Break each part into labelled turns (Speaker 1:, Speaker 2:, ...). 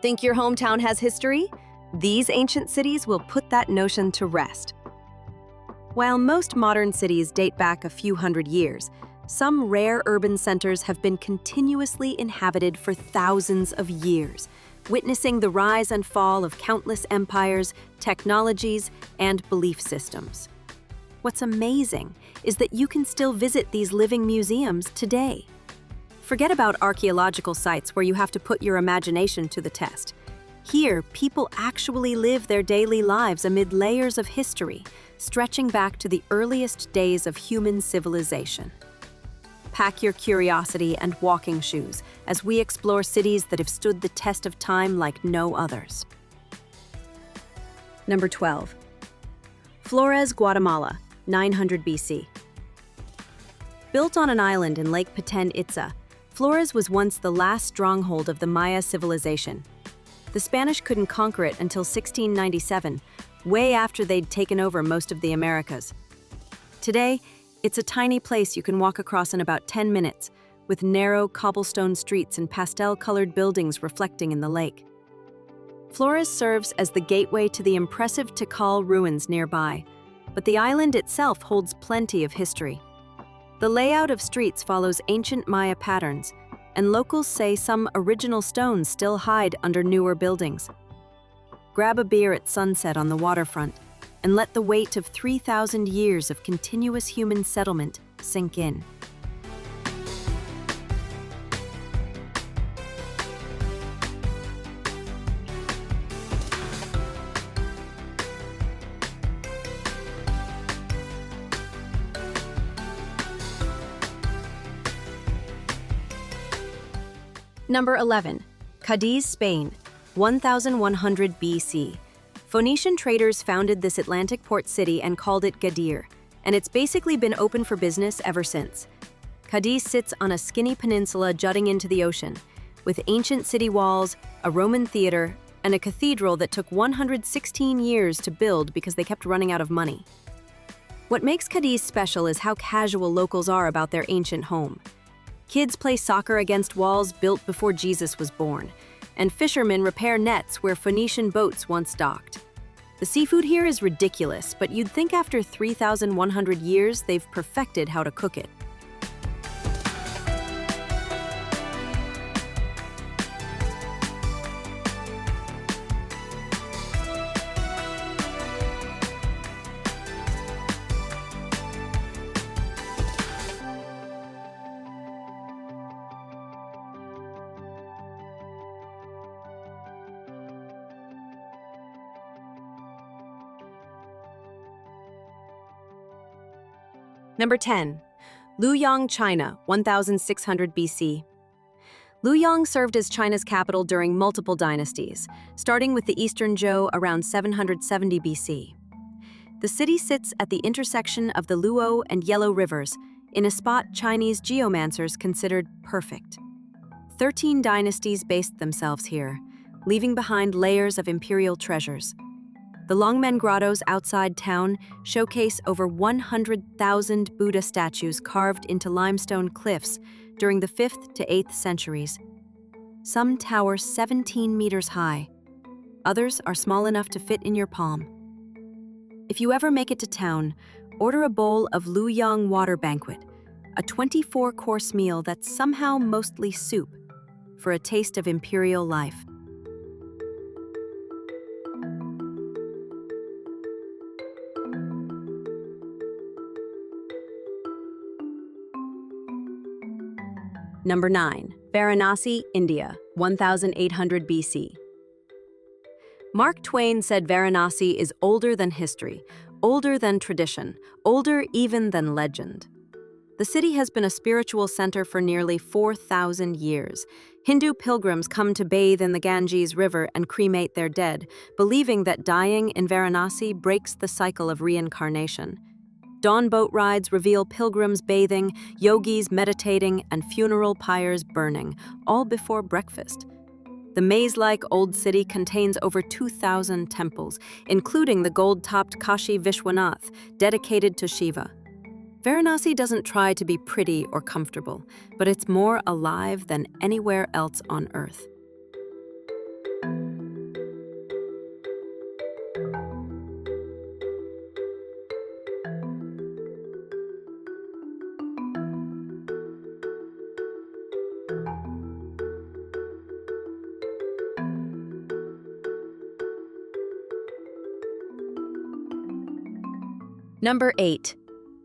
Speaker 1: Think your hometown has history? These ancient cities will put that notion to rest. While most modern cities date back a few hundred years, some rare urban centers have been continuously inhabited for thousands of years, witnessing the rise and fall of countless empires, technologies, and belief systems. What's amazing is that you can still visit these living museums today. Forget about archaeological sites where you have to put your imagination to the test. Here, people actually live their daily lives amid layers of history, stretching back to the earliest days of human civilization. Pack your curiosity and walking shoes as we explore cities that have stood the test of time like no others. Number 12. Flores, Guatemala, 900 BC. Built on an island in Lake Petén Itzá, Flores was once the last stronghold of the Maya civilization. The Spanish couldn't conquer it until 1697, way after they'd taken over most of the Americas. Today, it's a tiny place you can walk across in about 10 minutes, with narrow cobblestone streets and pastel-colored buildings reflecting in the lake. Flores serves as the gateway to the impressive Tikal ruins nearby, but the island itself holds plenty of history. The layout of streets follows ancient Maya patterns, and locals say some original stones still hide under newer buildings. Grab a beer at sunset on the waterfront and let the weight of 3,000 years of continuous human settlement sink in. Number 11. Cadiz, Spain, 1100 BC. Phoenician traders founded this Atlantic port city and called it Gadir, and it's basically been open for business ever since. Cadiz sits on a skinny peninsula jutting into the ocean, with ancient city walls, a Roman theater, and a cathedral that took 116 years to build because they kept running out of money. What makes Cadiz special is how casual locals are about their ancient home. Kids play soccer against walls built before Jesus was born, and fishermen repair nets where Phoenician boats once docked. The seafood here is ridiculous, but you'd think after 3,100 years they've perfected how to cook it. Number 10. Luoyang, China, 1600 BC. Luoyang served as China's capital during multiple dynasties, starting with the Eastern Zhou around 770 BC. The city sits at the intersection of the Luo and Yellow rivers, in a spot Chinese geomancers considered perfect. 13 dynasties based themselves here, leaving behind layers of imperial treasures. The Longmen grottos outside town showcase over 100,000 Buddha statues carved into limestone cliffs during the 5th to 8th centuries. Some tower 17 meters high. Others are small enough to fit in your palm. If you ever make it to town, order a bowl of Luoyang water banquet, a 24-course meal that's somehow mostly soup, for a taste of imperial life. Number 9. Varanasi, India, 1800 BC. Mark Twain said Varanasi is older than history, older than tradition, older even than legend. The city has been a spiritual center for nearly 4,000 years. Hindu pilgrims come to bathe in the Ganges River and cremate their dead, believing that dying in Varanasi breaks the cycle of reincarnation. Dawn boat rides reveal pilgrims bathing, yogis meditating, and funeral pyres burning, all before breakfast. The maze-like old city contains over 2,000 temples, including the gold-topped Kashi Vishwanath, dedicated to Shiva. Varanasi doesn't try to be pretty or comfortable, but it's more alive than anywhere else on Earth. Number 8.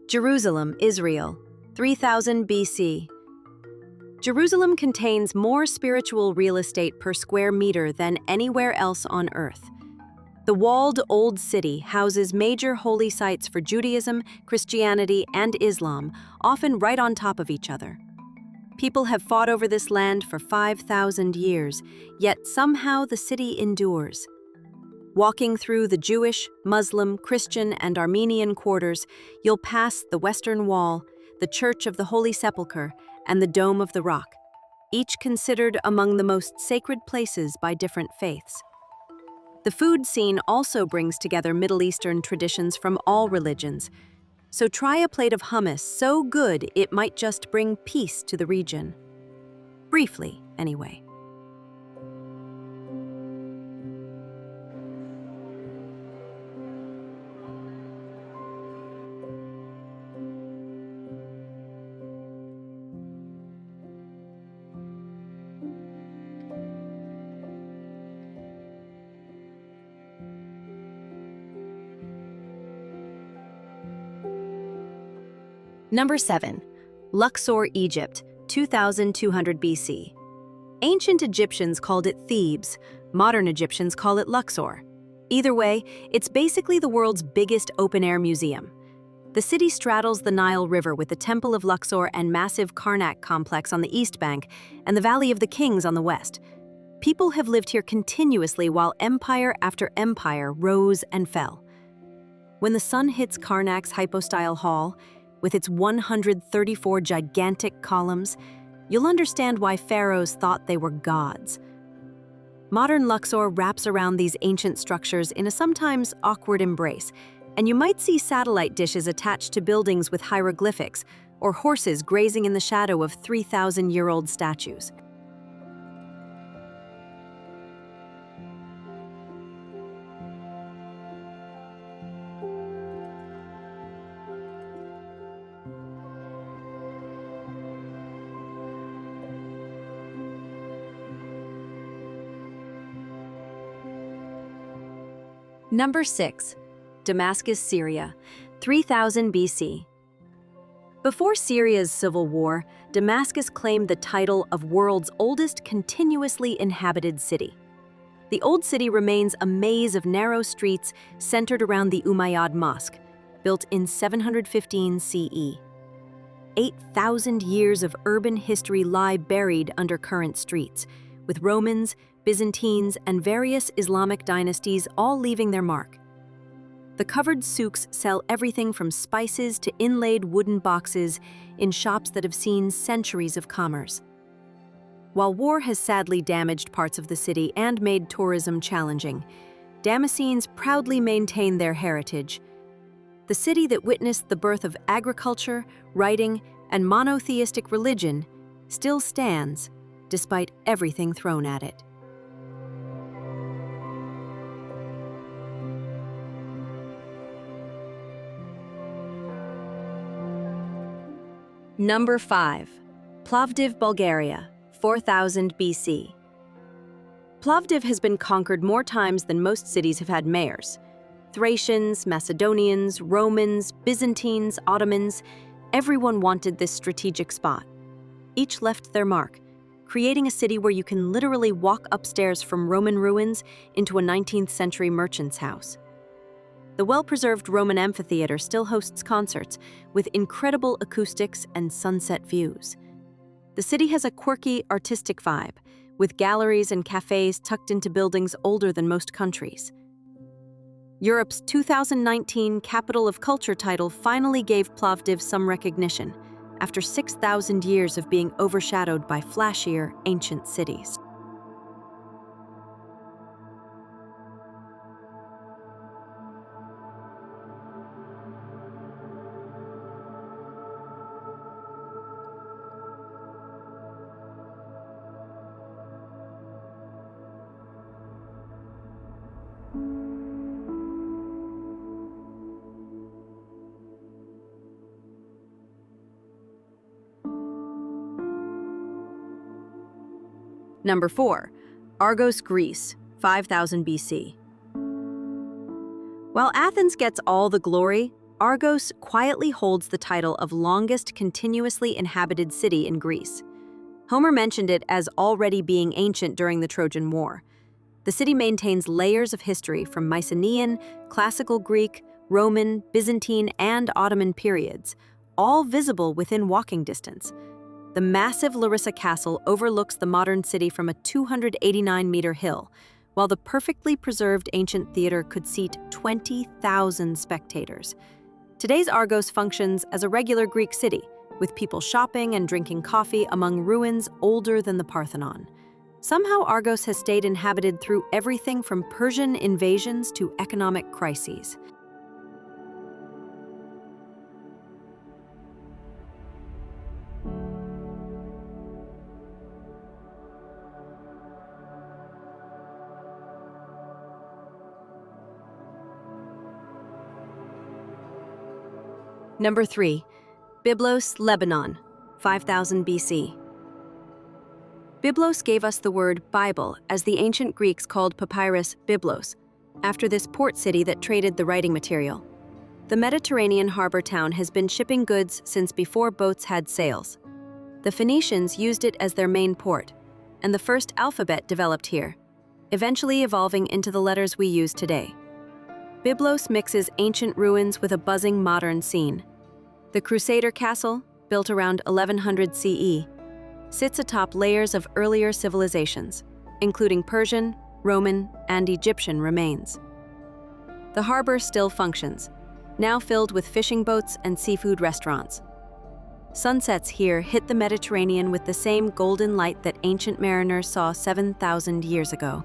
Speaker 1: Jerusalem, Israel, 3000 BC. Jerusalem contains more spiritual real estate per square meter than anywhere else on Earth. The walled Old City houses major holy sites for Judaism, Christianity, and Islam, often right on top of each other. People have fought over this land for 5,000 years, yet somehow the city endures. Walking through the Jewish, Muslim, Christian, and Armenian quarters, you'll pass the Western Wall, the Church of the Holy Sepulchre, and the Dome of the Rock, each considered among the most sacred places by different faiths. The food scene also brings together Middle Eastern traditions from all religions, so try a plate of hummus so good it might just bring peace to the region. Briefly, anyway. Number 7. Luxor, Egypt, 2200 BC. Ancient Egyptians called it Thebes, modern Egyptians call it Luxor. Either way, it's basically the world's biggest open-air museum. The city straddles the Nile River with the Temple of Luxor and massive Karnak complex on the east bank and the Valley of the Kings on the west. People have lived here continuously while empire after empire rose and fell. When the sun hits Karnak's hypostyle hall, with its 134 gigantic columns, you'll understand why pharaohs thought they were gods. Modern Luxor wraps around these ancient structures in a sometimes awkward embrace, and you might see satellite dishes attached to buildings with hieroglyphics or horses grazing in the shadow of 3,000-year-old statues. Number 6. Damascus, Syria, 3000 BC. Before Syria's civil war, Damascus claimed the title of world's oldest continuously inhabited city. The old city remains a maze of narrow streets centered around the Umayyad Mosque, built in 715 CE. 8,000 years of urban history lie buried under current streets, with Romans, Byzantines, and various Islamic dynasties all leaving their mark. The covered souks sell everything from spices to inlaid wooden boxes in shops that have seen centuries of commerce. While war has sadly damaged parts of the city and made tourism challenging, Damascenes proudly maintain their heritage. The city that witnessed the birth of agriculture, writing, and monotheistic religion still stands, despite everything thrown at it. Number 5. Plovdiv, Bulgaria, 4000 BC. Plovdiv has been conquered more times than most cities have had mayors. Thracians, Macedonians, Romans, Byzantines, Ottomans, everyone wanted this strategic spot. Each left their mark, creating a city where you can literally walk upstairs from Roman ruins into a 19th century merchant's house. The well-preserved Roman amphitheater still hosts concerts with incredible acoustics and sunset views. The city has a quirky, artistic vibe, with galleries and cafes tucked into buildings older than most countries. Europe's 2019 Capital of Culture title finally gave Plovdiv some recognition, after 6,000 years of being overshadowed by flashier, ancient cities. Number 4. Argos, Greece, 5000 BC. While Athens gets all the glory, Argos quietly holds the title of longest continuously inhabited city in Greece. Homer mentioned it as already being ancient during the Trojan War. The city maintains layers of history from Mycenaean, Classical Greek, Roman, Byzantine, and Ottoman periods, all visible within walking distance. The massive Larissa Castle overlooks the modern city from a 289-meter hill, while the perfectly preserved ancient theater could seat 20,000 spectators. Today's Argos functions as a regular Greek city, with people shopping and drinking coffee among ruins older than the Parthenon. Somehow Argos has stayed inhabited through everything from Persian invasions to economic crises. Number 3. Byblos, Lebanon, 5000 BC. Byblos gave us the word Bible, as the ancient Greeks called papyrus Byblos, after this port city that traded the writing material. The Mediterranean harbor town has been shipping goods since before boats had sails. The Phoenicians used it as their main port, and the first alphabet developed here, eventually evolving into the letters we use today. Byblos mixes ancient ruins with a buzzing modern scene. The Crusader Castle, built around 1100 CE, sits atop layers of earlier civilizations, including Persian, Roman, and Egyptian remains. The harbor still functions, now filled with fishing boats and seafood restaurants. Sunsets here hit the Mediterranean with the same golden light that ancient mariners saw 7,000 years ago.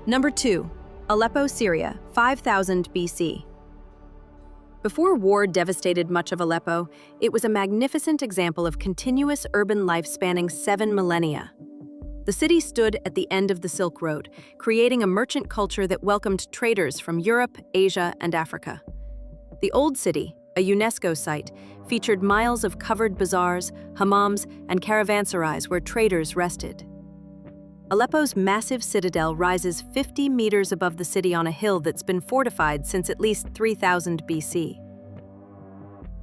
Speaker 1: Number 2. Aleppo, Syria, 5000 BC. Before war devastated much of Aleppo, it was a magnificent example of continuous urban life spanning 7 millennia. The city stood at the end of the Silk Road, creating a merchant culture that welcomed traders from Europe, Asia, and Africa. The Old City, a UNESCO site, featured miles of covered bazaars, hammams, and caravanserais where traders rested. Aleppo's massive citadel rises 50 meters above the city on a hill that's been fortified since at least 3000 BC.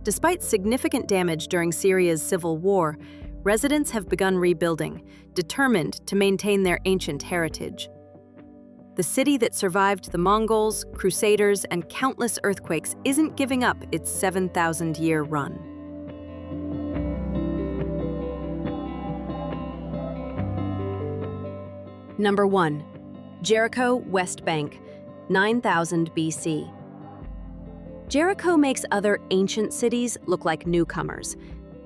Speaker 1: Despite significant damage during Syria's civil war, residents have begun rebuilding, determined to maintain their ancient heritage. The city that survived the Mongols, Crusaders, and countless earthquakes isn't giving up its 7,000-year run. Number 1. Jericho, West Bank, 9000 BC. Jericho makes other ancient cities look like newcomers.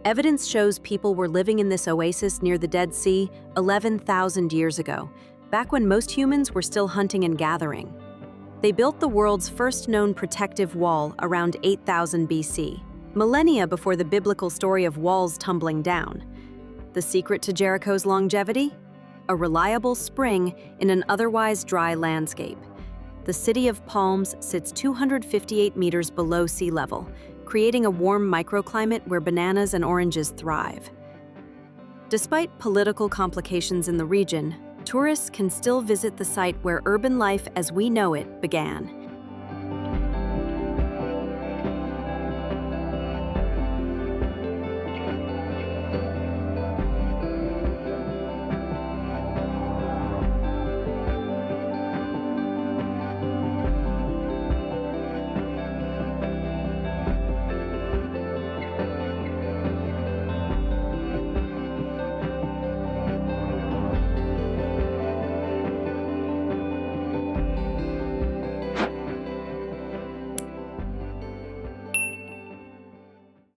Speaker 1: Evidence shows people were living in this oasis near the Dead Sea 11,000 years ago, back when most humans were still hunting and gathering. They built the world's first known protective wall around 8000 BC, millennia before the biblical story of walls tumbling down. The secret to Jericho's longevity? A reliable spring in an otherwise dry landscape. The city of Palms sits 258 meters below sea level, creating a warm microclimate where bananas and oranges thrive. Despite political complications in the region, tourists can still visit the site where urban life as we know it began.